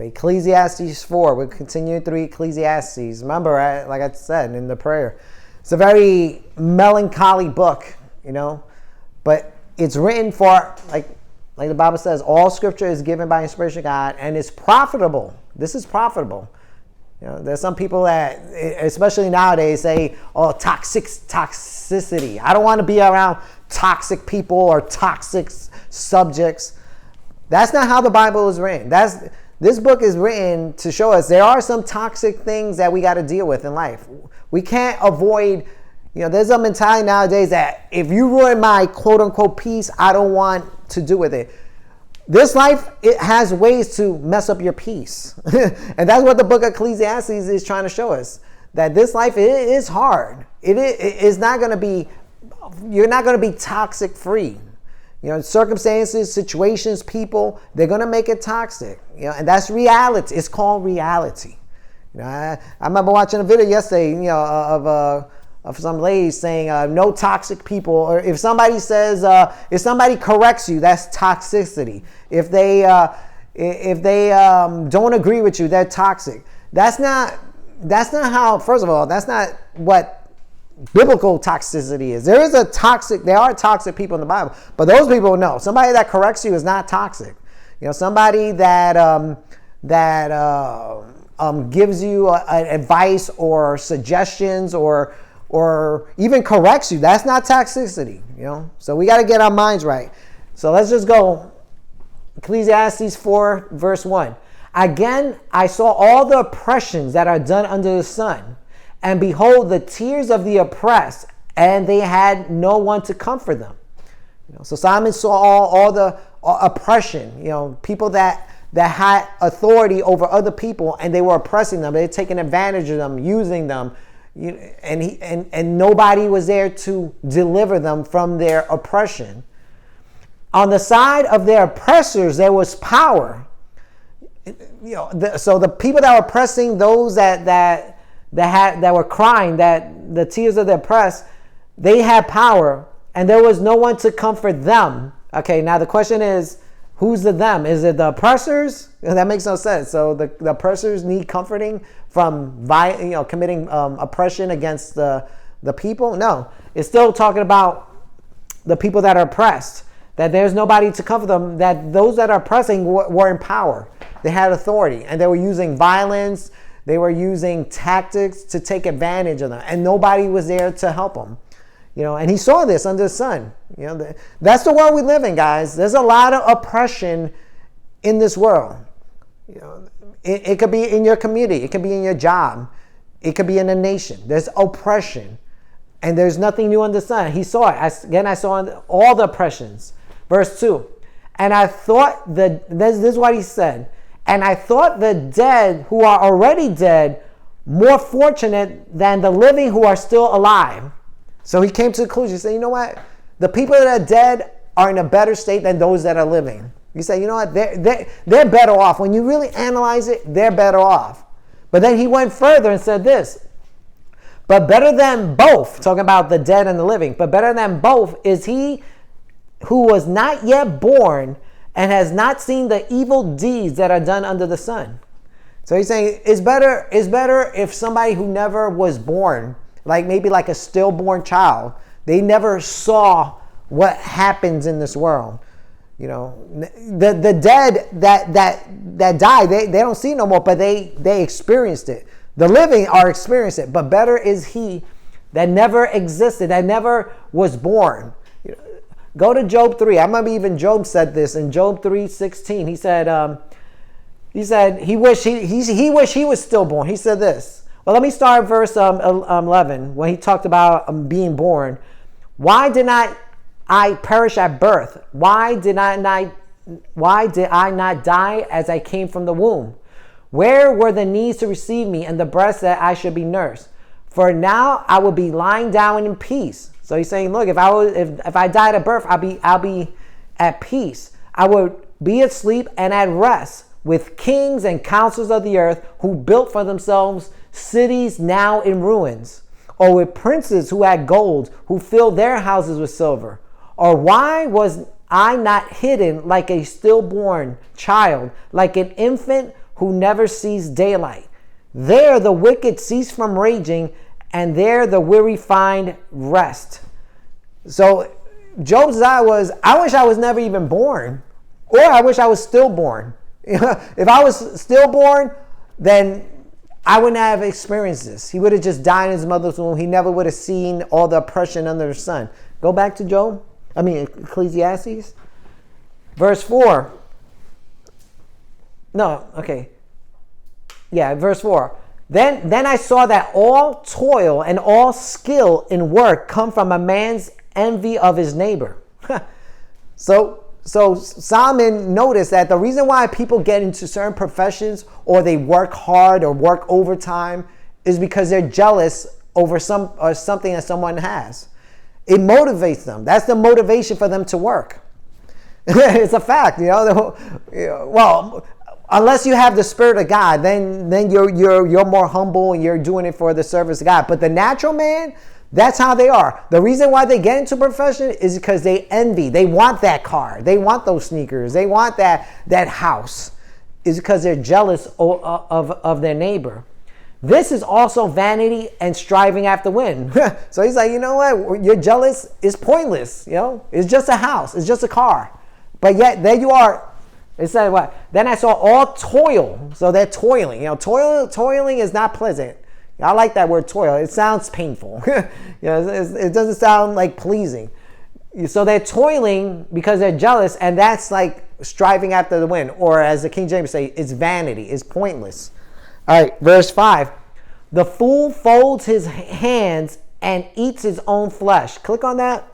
Okay, Ecclesiastes 4. We'll continue through Ecclesiastes. Remember, like I said in the prayer, it's a very melancholy book, but it's written for, like the Bible says, all scripture is given by inspiration of God and is profitable. This is profitable. There's some people that, especially nowadays, say, oh, toxicity. I don't want to be around toxic people or toxic subjects. That's not how the Bible is written. This book is written to show us there are some toxic things that we got to deal with in life. We can't avoid, there's a mentality nowadays that if you ruin my quote unquote peace, I don't want to do with it. This life, it has ways to mess up your peace. And that's what the book of Ecclesiastes is trying to show us. That this life, it is hard. It is not going to be, you're not going to be toxic free. Circumstances, situations, people, they're going to make it toxic. And that's reality. It's called reality. I remember watching a video yesterday, of some ladies saying no toxic people, or if somebody says, if somebody corrects you, that's toxicity. If they don't agree with you, they're toxic. That's not how. First of all, that's not what biblical toxicity is. There are toxic people in the Bible, but those people, no. Somebody that corrects you is not toxic. Somebody that gives you advice or suggestions or even corrects you, that's not toxicity. So we got to get our minds right. So let's just go. Ecclesiastes 4 verse 1. Again, I saw all the oppressions that are done under the sun, and behold, the tears of the oppressed, and they had no one to comfort them. So Simon saw all the oppression, people that had authority over other people, and they were oppressing them. They were taking advantage of them, using them, and nobody was there to deliver them from their oppression. On the side of their oppressors, there was power. So the people that were oppressing those that were crying, that the tears of the oppressed, they had power, and there was no one to comfort them. Okay, now the question is, who's the them? Is it the oppressors? That makes no sense. So the oppressors need comforting from committing oppression against the people? No, it's still talking about the people that are oppressed, that there's nobody to comfort them, that those that are oppressing were in power. They had authority, and they were using violence. They were using tactics to take advantage of them, and nobody was there to help them. And he saw this under the sun. That's the world we live in, guys. There's a lot of oppression in this world. It could be in your community. It could be in your job. It could be in a nation. There's oppression, and there's nothing new under the sun. He saw it. I saw all the oppressions. Verse 2. And I thought this is what he said. And I thought the dead who are already dead more fortunate than the living who are still alive. So he came to the conclusion. He said, you know what? The people that are dead are in a better state than those that are living. You say, you know what? They're better off. When you really analyze it, they're better off. But then he went further and said this. But better than both, talking about the dead and the living, but better than both is he who was not yet born and has not seen the evil deeds that are done under the sun. So he's saying it's better if somebody who never was born, maybe like a stillborn child, they never saw what happens in this world. The dead that die, they don't see no more, but they experienced it. The living are experienced it, but better is he that never existed, that never was born. Go to Job 3. I remember even Job said this in Job 3:16. He said he wished he was stillborn. He said this. Well, let me start at verse 11 when he talked about being born. Why did not I perish at birth? Why did I not die as I came from the womb? Where were the knees to receive me and the breasts that I should be nursed? For now I will be lying down in peace. So he's saying, look, if I died at birth, I'll be at peace. I would be asleep and at rest with kings and counselors of the earth who built for themselves cities now in ruins, or with princes who had gold, who filled their houses with silver. Or why was I not hidden like a stillborn child, like an infant who never sees daylight. There the wicked cease from raging, and there the weary find rest. So Job's desire was, I wish I was never even born, or I wish I was stillborn. If I was stillborn, then I wouldn't have experienced this. He would have just died in his mother's womb. He never would have seen all the oppression under the sun. Go back to Ecclesiastes. Verse 4. No, okay. Yeah, verse 4. Then I saw that all toil and all skill in work come from a man's envy of his neighbor. So Solomon noticed that the reason why people get into certain professions or they work hard or work overtime is because they're jealous over something that someone has. It motivates them. That's the motivation for them to work. It's a fact, Well, unless you have the Spirit of God, then you're more humble and you're doing it for the service of God. But the natural man, that's how they are. The reason why they get into profession is because they envy. They want that car. They want those sneakers. They want that house. Is because they're jealous of their neighbor. This is also vanity and striving after wind. So he's like, you know what? You're jealous. It's pointless. It's just a house. It's just a car. But yet there you are. It said what? Then I saw all toil. So they're toiling. Toiling is not pleasant. I like that word toil. It sounds painful. It doesn't sound like pleasing. So they're toiling because they're jealous, and that's like striving after the wind. Or as the King James say, it's vanity. It's pointless. All right, verse 5. The fool folds his hands and eats his own flesh. Click on that.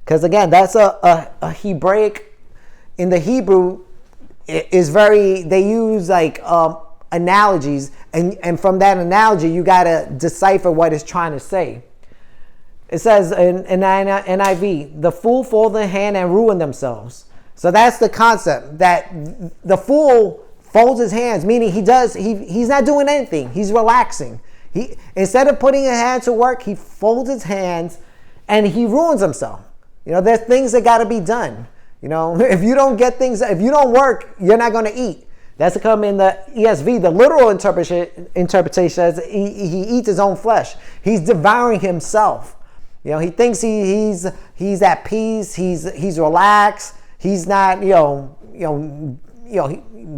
Because again, that's a Hebraic. In the Hebrew, is they use like analogies, and from that analogy, you got to decipher what it's trying to say. It says in NIV, the fool fold their hand and ruin themselves. So that's the concept, that the fool folds his hands, meaning he's not doing anything. He's relaxing. Instead of putting his hand to work, he folds his hands and he ruins himself. There's things that got to be done. If you don't get things, if you don't work, you're not going to eat. That's come in the ESV. The literal interpretation says he eats his own flesh. He's devouring himself. He thinks he's at peace. He's relaxed. He's not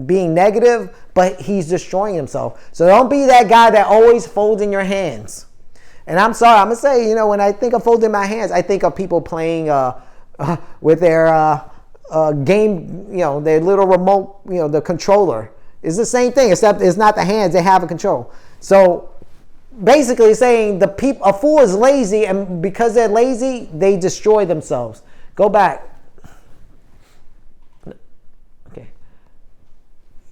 being negative, but he's destroying himself. So don't be that guy that always folds in your hands. And I'm sorry, I'm gonna say, when I think of folding my hands, I think of people playing with their game, their little remote, the controller. It's the same thing, except it's not the hands, they have a control. So basically saying a fool is lazy, and because they're lazy, they destroy themselves. Go back. Okay.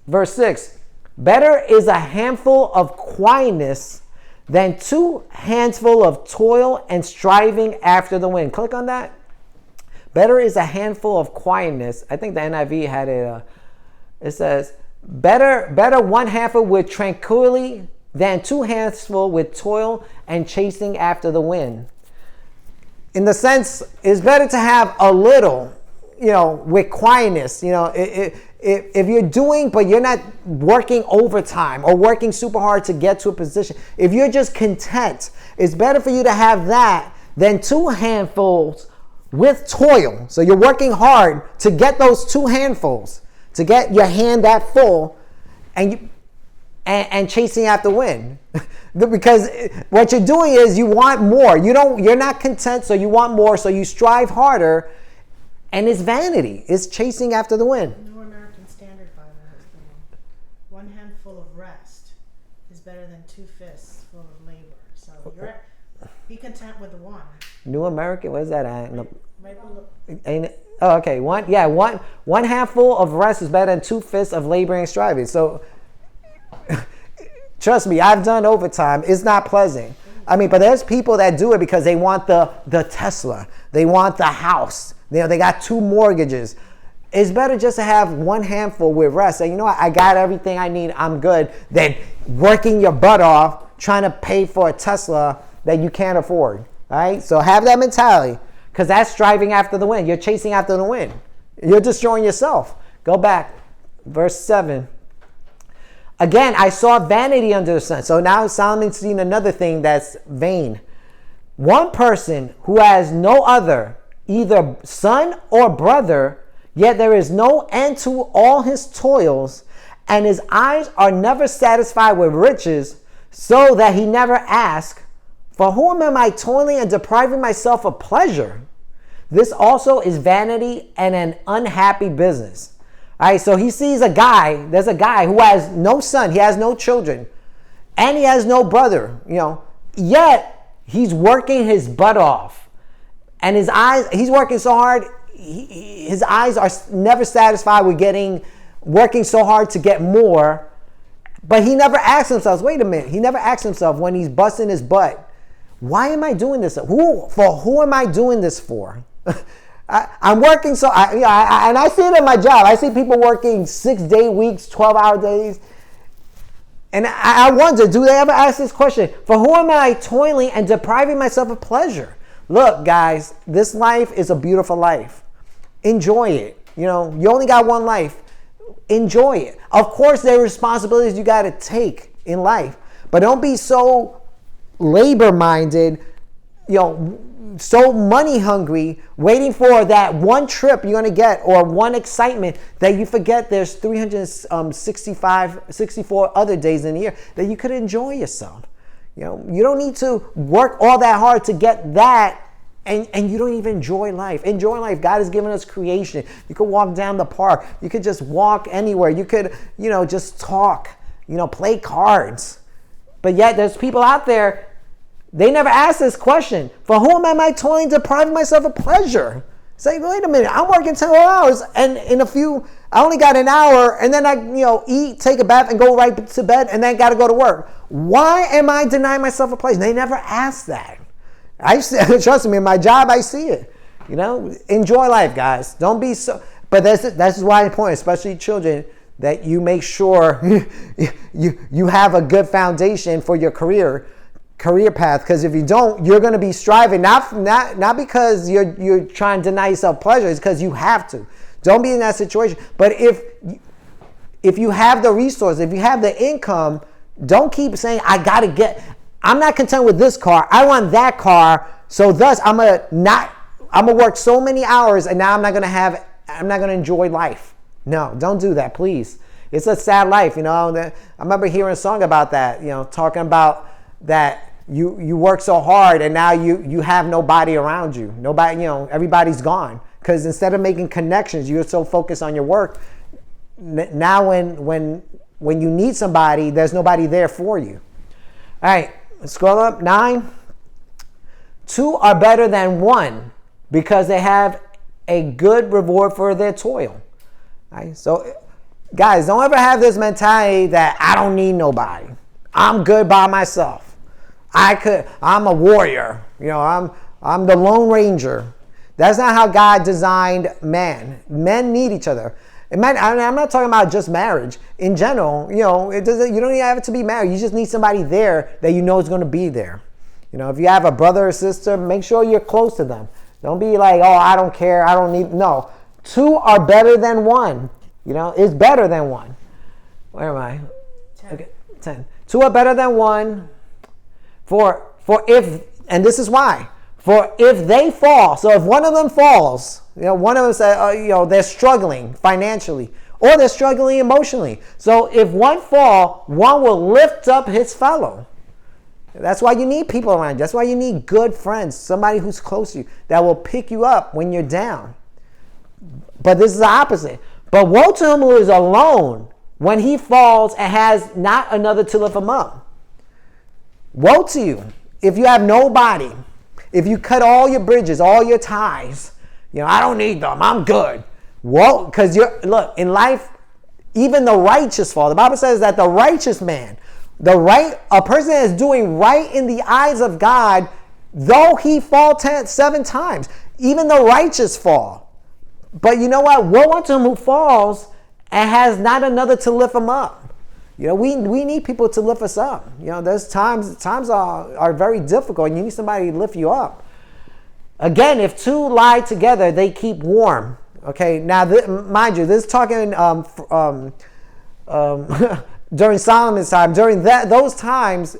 Verse 6. Better is a handful of quietness than 2 handsful of toil and striving after the wind. Click on that. Better is a handful of quietness. I think the NIV had it. It says, better 1 handful with tranquility than 2 handfuls with toil and chasing after the wind. In the sense, it's better to have a little, with quietness. If you're doing, but you're not working overtime or working super hard to get to a position, if you're just content, it's better for you to have that than 2 handfuls with toil. So you're working hard to get those 2 handfuls, to get your hand that full, and chasing after wind. Because what you're doing is you want more. You're not content, so you want more, so you strive harder, and it's vanity. It's chasing after the wind. New American Standard Bible has the 1 handful of rest is better than 2 fists full of labor. So be content with the 1. New American, what is that? Oh, okay. One handful of rest is better than 2 fists of laboring and striving. So, trust me, I've done overtime. It's not pleasant. But there's people that do it because they want the Tesla. They want the house. They got 2 mortgages. It's better just to have 1 handful with rest. Say, I got everything I need. I'm good. Than working your butt off trying to pay for a Tesla that you can't afford. All right? So have that mentality, because that's striving after the wind. You're chasing after the wind. You're destroying yourself. Go back. Verse 7. Again, I saw vanity under the sun. So now Solomon's seen another thing that's vain. One person who has no other, either son or brother, yet there is no end to all his toils, and his eyes are never satisfied with riches, so that he never asks, for whom am I toiling and depriving myself of pleasure? This also is vanity and an unhappy business. All right, so he sees there's a guy who has no son, he has no children, and he has no brother, yet he's working his butt off. And he's working so hard, his eyes are never satisfied with working so hard to get more. But he never asks himself, wait a minute, he never asks himself when he's busting his butt, why am I doing this? Who am I doing this for? I'm working and I see it in my job. I see people working 6-day weeks, 12-hour days. And I wonder, do they ever ask this question? For who am I toiling and depriving myself of pleasure? Look, guys, this life is a beautiful life. Enjoy it. You only got one life. Enjoy it. Of course, there are responsibilities you got to take in life. But don't be so labor-minded, so money hungry, waiting for that one trip you're going to get or one excitement that you forget there's 64 other days in a year that you could enjoy yourself. You don't need to work all that hard to get that and you don't even enjoy life. Enjoy life. God has given us creation. You could walk down the park. You could just walk anywhere. You could, just talk, play cards. But yet there's people out there, they never ask this question. For whom am I toiling, depriving myself of pleasure? Say, wait a minute, I'm working 10 hours and I only got an hour and then I, eat, take a bath and go right to bed and then got to go to work. Why am I denying myself a pleasure? They never ask that. Trust me, in my job, I see it. Enjoy life, guys. Don't be so, but that's why it's important, especially children, that you make sure you have a good foundation for your career path, because if you don't, you're going to be striving not because you're trying to deny yourself pleasure. It's because you have to. Don't be in that situation. But if you have the resource, if you have the income, don't keep saying I'm not content with this car, I want that car, so thus I'm gonna work so many hours and now I'm not gonna enjoy life. No, don't do that, please. It's a sad life. I remember hearing a song about that, talking about that you work so hard and now you have nobody around you. Nobody, everybody's gone. Because instead of making connections, you're so focused on your work. Now when you need somebody, there's nobody there for you. All right, let's scroll up. 9. 2 are better than 1 because they have a good reward for their toil. All right, so guys, don't ever have this mentality that I don't need nobody. I'm good by myself. I'm a warrior. I'm the Lone Ranger. That's not how God designed man. Men need each other. I'm not talking about just marriage. In general, you don't even have to be married. You just need somebody there that is going to be there. If you have a brother or sister, make sure you're close to them. Don't be like, oh, I don't care. I don't need. No. 2 are better than 1. It's better than 1. Where am I? 10. Okay, 10. 2 are better than 1. For if, and this is why. For if they fall, so if one of them falls, one of them says, they're struggling financially or they're struggling emotionally. So if one fall, one will lift up his fellow. That's why you need people around you. That's why you need good friends, somebody who's close to you that will pick you up when you're down. But this is the opposite. But woe to him who is alone when he falls and has not another to lift him up. Woe to you if you have nobody. If you cut all your bridges, all your ties, I don't need them. I'm good. Well, because look, in life, even the righteous fall. The Bible says that the righteous man, a person that is doing right in the eyes of God, though he fall 7 times, even the righteous fall. But you know what? Woe unto him who falls and has not another to lift him up. We need people to lift us up. There's times are very difficult and you need somebody to lift you up. Again, if 2 lie together, they keep warm. Okay, now mind you, this is talking during Solomon's time, during those times,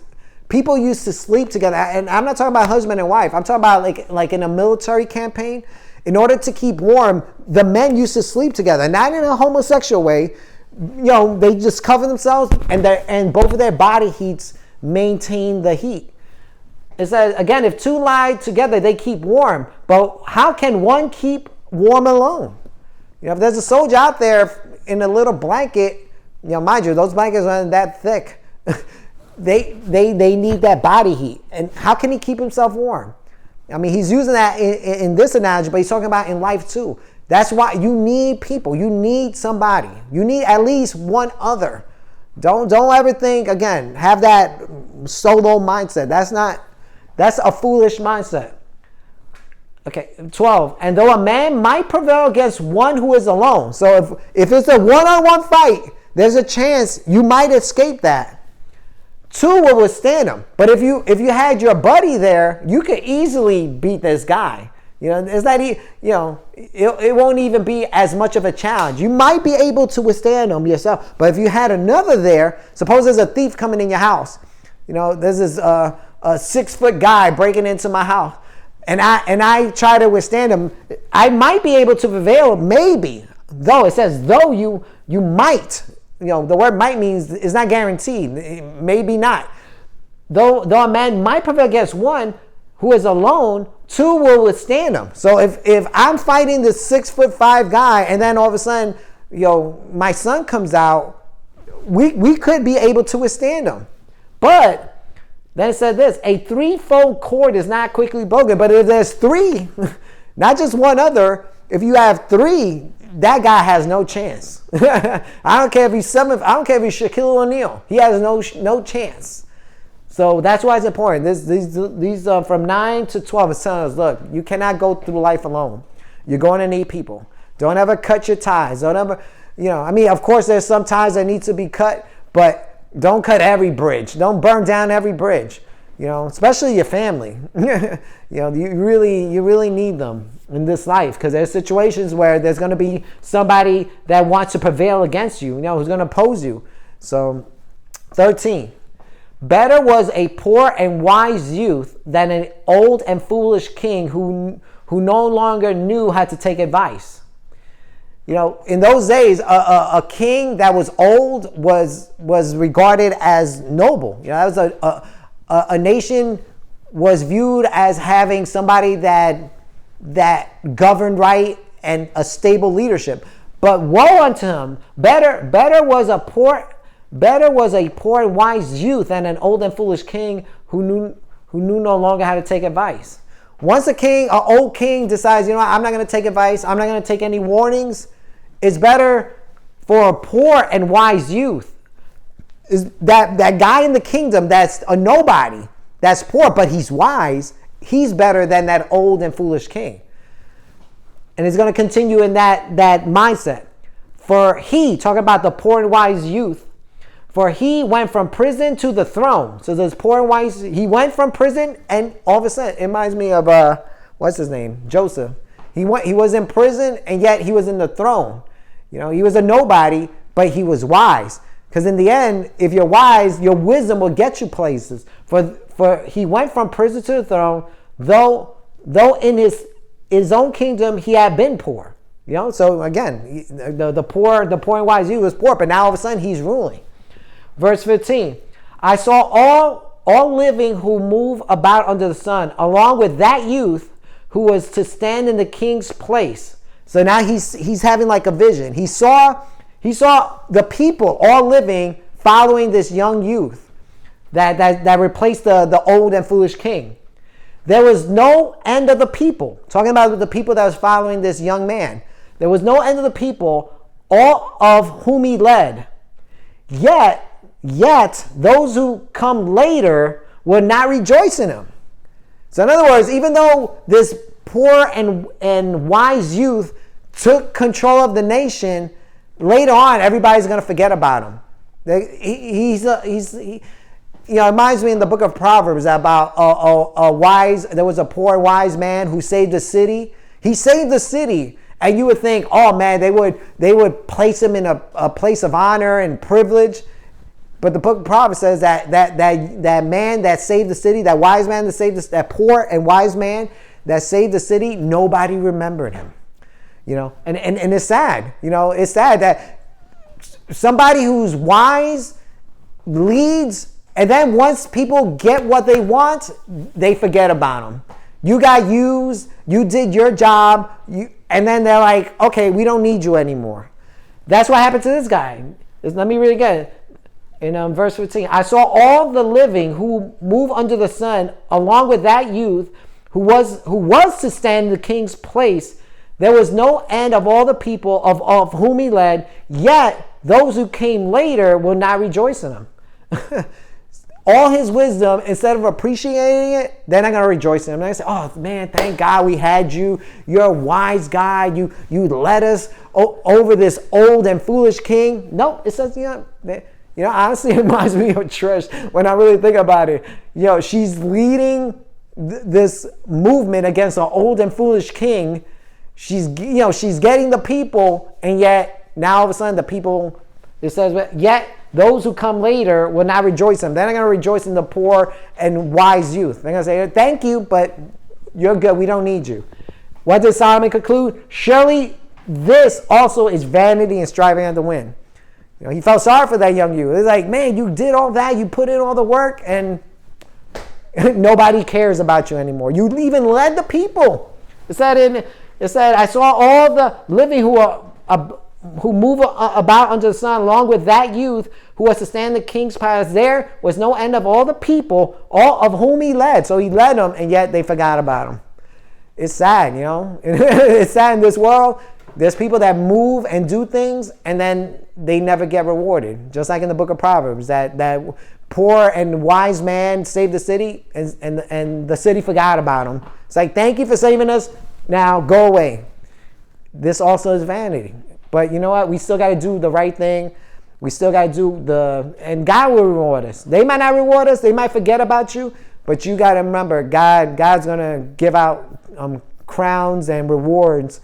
people used to sleep together. And I'm not talking about husband and wife. I'm talking about like in a military campaign. In order to keep warm, the men used to sleep together, not in a homosexual way. They just cover themselves, and both of their body heats maintain the heat. It says, again, if two lie together, they keep warm. But how can one keep warm alone? If there's a soldier out there in a little blanket, mind you, those blankets aren't that thick. they need that body heat. And how can he keep himself warm? I mean, he's using that in this analogy, but he's talking about in life too. That's why you need people. You need somebody. You need at least one other. Don't ever think, again, have that solo mindset. That's a foolish mindset. Okay, 12. And though a man might prevail against one who is alone. So if it's a one-on-one fight, there's a chance you might escape that. Two will withstand him. But if you had your buddy there, you could easily beat this guy. It's not, it won't even be as much of a challenge. You might be able to withstand him yourself. But if you had another there, suppose there's a thief coming in your house. There's this a 6-foot guy breaking into my house. And I try to withstand him. I might be able to prevail, maybe. Though it says, though you might. The word might means it's not guaranteed. Maybe not. Though a man might prevail against one who is alone, two will withstand him. So if I'm fighting this 6'5" guy, and then all of a sudden, my son comes out, we could be able to withstand him. But then it said this: a threefold cord is not quickly broken. But if there's three, not just one other, if you have three, that guy has no chance. I don't care if he's I don't care if he's Shaquille O'Neal. He has no chance. So that's why it's important. These from 9 to 12 is telling us, look, you cannot go through life alone. You're going to need people. Don't ever cut your ties. Don't ever, of course there's some ties that need to be cut, but don't cut every bridge. Don't burn down every bridge. Especially your family. You really need them in this life, because there's situations where there's going to be somebody that wants to prevail against you, who's going to oppose you. So 13. Better was a poor and wise youth than an old and foolish king who no longer knew how to take advice. In those days, a king that was old was regarded as noble. That was a nation was viewed as having somebody that governed right and a stable leadership. But woe unto him! Better was a poor and wise youth than an old and foolish king who knew no longer how to take advice. Once an old king decides, I'm not going to take advice, I'm not going to take any warnings, it's better for a poor and wise youth. Is that guy in the kingdom that's a nobody, that's poor, but he's wise, he's better than that old and foolish king. And it's going to continue in that mindset. For he, talking about the poor and wise youth, for he went from prison to the throne. So this poor and wise, he went from prison, and all of a sudden, it reminds me of, what's his name? Joseph. He was in prison, and yet he was in the throne. He was a nobody, but he was wise. Because in the end, if you're wise, your wisdom will get you places. For he went from prison to the throne, though in his own kingdom he had been poor. So again, the poor and wise youth was poor, but now all of a sudden he's ruling. Verse 15, I saw all living who move about under the sun, along with that youth who was to stand in the king's place. So now he's having like a vision. He saw the people all living following this young youth that replaced the old and foolish king. There was no end of the people. Talking about the people that was following this young man. There was no end of the people, all of whom he led. Yet those who come later will not rejoice in him. So in other words, even though this poor and wise youth took control of the nation, later on everybody's going to forget about him. It reminds me in the book of Proverbs about there was a poor wise man who saved a city. He saved the city, and you would think, oh man, they would place him in a place of honor and privilege. But the book of Proverbs says that man that saved the city, that wise man that saved that poor and wise man that saved the city, nobody remembered him. And it's sad. It's sad that somebody who's wise leads, and then once people get what they want, they forget about them. You got used, you did your job, and then they're like, okay, we don't need you anymore. That's what happened to this guy. Let me read it again. In verse 15, I saw all the living who move under the sun, along with that youth who was to stand in the king's place. There was no end of all the people of whom he led, yet those who came later will not rejoice in him. All his wisdom, instead of appreciating it, they're not going to rejoice in him. They're going to say, oh man, thank God we had you. You're a wise guy. You led us over this old and foolish king. No, it says, honestly, it reminds me of Trish when I really think about it. She's leading this movement against an old and foolish king. She's getting the people, and yet now all of a sudden the people, it says, yet those who come later will not rejoice in them. They're not going to rejoice in the poor and wise youth. They're going to say, thank you, but you're good. We don't need you. What does Solomon conclude? Surely this also is vanity and striving after the wind. He felt sorry for that young youth. It's like, man, you did all that. You put in all the work, and nobody cares about you anymore. You even led the people. It said, I saw all the living who move about under the sun, along with that youth who was to stand in the king's palace. There was no end of all the people, all of whom he led. So he led them, and yet they forgot about him. It's sad, It's sad in this world. There's people that move and do things, and then they never get rewarded. Just like in the book of Proverbs, that poor and wise man saved the city, and the city forgot about him. It's like, thank you for saving us. Now go away. This also is vanity. But you know what? We still got to do the right thing. We still got to do and God will reward us. They might not reward us. They might forget about you. But you got to remember, God's going to give out crowns and rewards.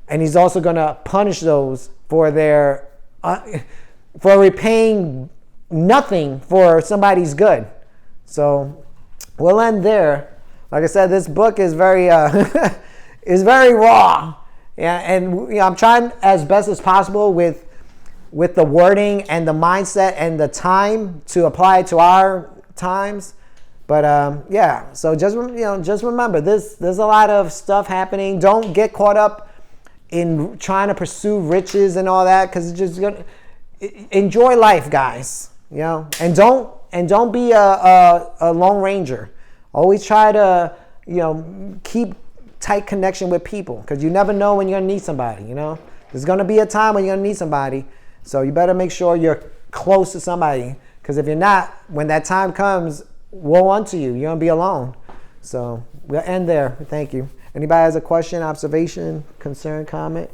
And he's also going to punish those for for repaying nothing for somebody's good. So we'll end there. Like I said, this book is very is very raw. Yeah, and I'm trying as best as possible with the wording and the mindset and the time to apply it to our times. But so just remember, there's a lot of stuff happening. Don't get caught up in trying to pursue riches and all that, because it's just gonna enjoy life, guys. And don't be a lone ranger. Always try to keep tight connection with people, because you never know when you're gonna need somebody. There's gonna be a time when you're gonna need somebody, so you better make sure you're close to somebody, because if you're not, when that time comes, woe unto you. You're gonna be alone. So we'll end there. Thank you. Anybody has a question, observation, concern, comment?